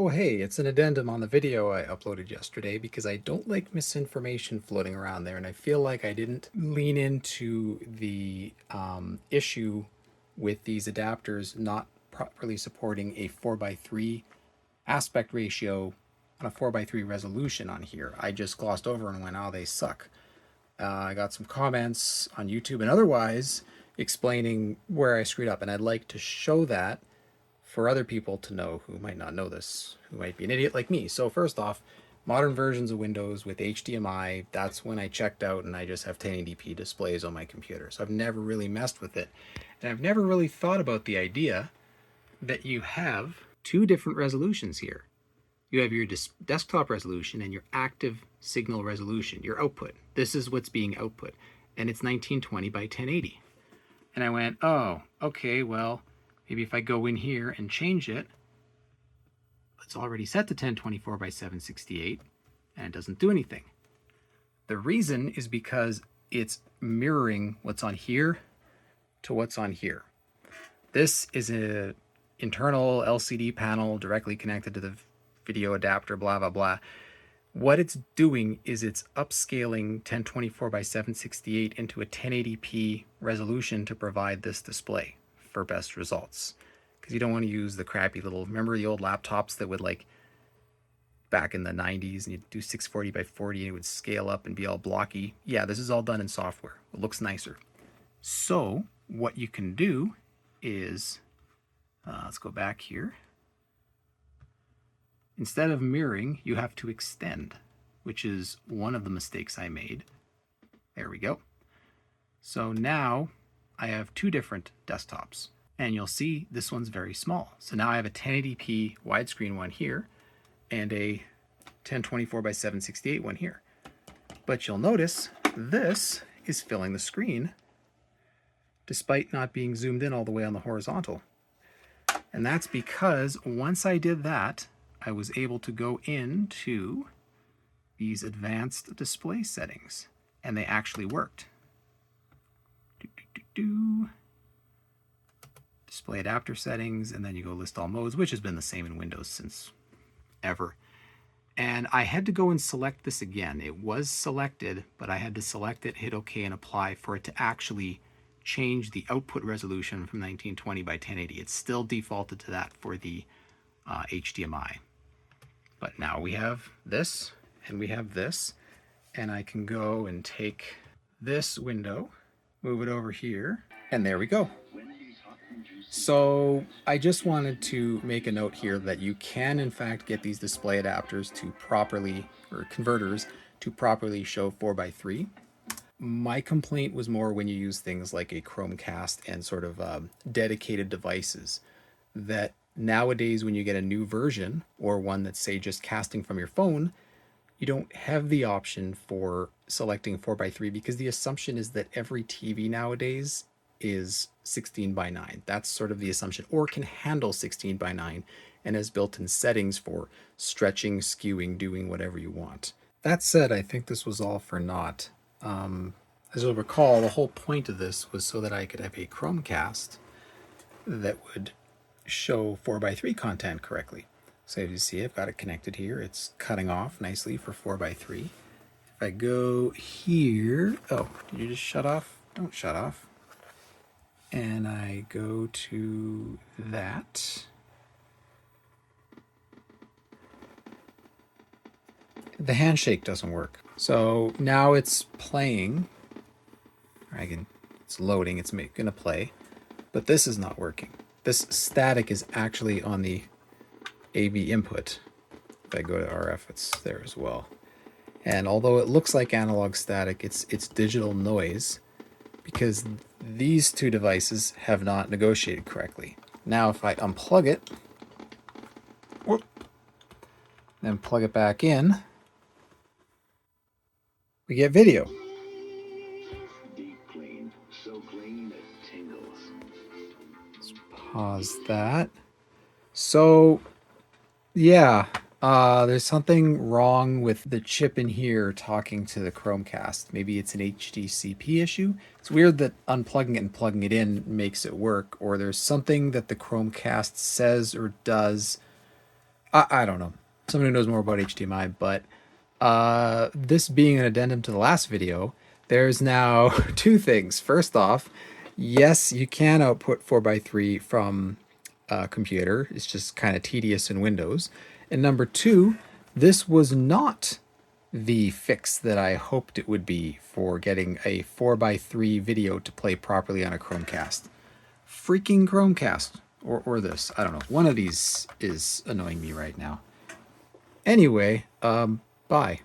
Oh hey, it's an addendum on the video I uploaded yesterday because I don't like misinformation floating around there, and I feel like I didn't lean into the issue with these adapters not properly supporting a 4:3 aspect ratio on a 4:3 resolution on here. I just glossed over and went, oh, they suck. I got some comments on YouTube and otherwise explaining where I screwed up, and I'd like to show that for other people to know who might not know this, who might be an idiot like me. So first off, modern versions of Windows with HDMI, that's when I checked out and I just have 1080p displays on my computer. So I've never really messed with it. And I've never really thought about the idea that you have two different resolutions here. You have your desktop resolution and your active signal resolution, your output. This is what's being output. And it's 1920 by 1080. And I went, oh, okay, well, maybe if I go in here and change it, it's already set to 1024 by 768, and it doesn't do anything. The reason is because it's mirroring what's on here to what's on here. This is an internal LCD panel directly connected to the video adapter, blah, blah, blah. What it's doing is it's upscaling 1024 by 768 into a 1080p resolution to provide this display for best results. Because you don't want to use the crappy little, remember the old laptops that would, like, back in the 90s, and you'd do 640 by 40 and it would scale up and be all blocky. Yeah, this is all done in software. It looks nicer. So what you can do is, let's go back here. Instead of mirroring, you have to extend, which is one of the mistakes I made. There we go. So now I have two different desktops, and you'll see this one's very small. So now I have a 1080p widescreen one here and a 1024 by 768 one here. But you'll notice this is filling the screen despite not being zoomed in all the way on the horizontal. And that's because once I did that, I was able to go into these advanced display settings, and they actually worked. Display adapter settings, and then you go list all modes, which has been the same in Windows since ever. And I had to go and select this again. It was selected, but I had to select it, hit OK, and apply for it to actually change the output resolution from 1920 by 1080. It's still defaulted to that for the HDMI. But now we have this, and we have this, and I can go and take this window, move it over here, and there we go. So I just wanted to make a note here that you can in fact get these display adapters to properly, or converters, to properly show 4:3. My complaint was more when you use things like a Chromecast and sort of dedicated devices, that nowadays when you get a new version or one that's, say, just casting from your phone, you don't have the option for selecting 4:3 because the assumption is that every TV nowadays is 16:9. That's sort of the assumption, or can handle 16:9 and has built-in settings for stretching, skewing, doing whatever you want. That said, I think this was all for naught. As you'll recall, the whole point of this was so that I could have a Chromecast that would show 4:3 content correctly. So as you see, I've got it connected here. It's cutting off nicely for 4:3. If I go here, oh, did you just shut off? Don't shut off. And I go to that. The handshake doesn't work. So now it's playing. It's loading, it's gonna play, but this is not working. This static is actually on the AV input. If I go to RF, it's there as well. And although it looks like analog static, it's digital noise because these two devices have not negotiated correctly. Now if I unplug it, whoop, then plug it back in, we get video. Let's pause that. So yeah, there's something wrong with the chip in here talking to the Chromecast. Maybe it's an HDCP issue. It's weird that unplugging it and plugging it in makes it work, or there's something that the Chromecast says or does I don't know. Someone who knows more about HDMI, but this being an addendum to the last video, there's now two things. First off, yes, you can output 4x3 from a computer. It's just kind of tedious in Windows. And number two, this was not the fix that I hoped it would be for getting a 4x3 video to play properly on a Chromecast. Freaking Chromecast. Or this. I don't know. One of these is annoying me right now. Anyway, bye.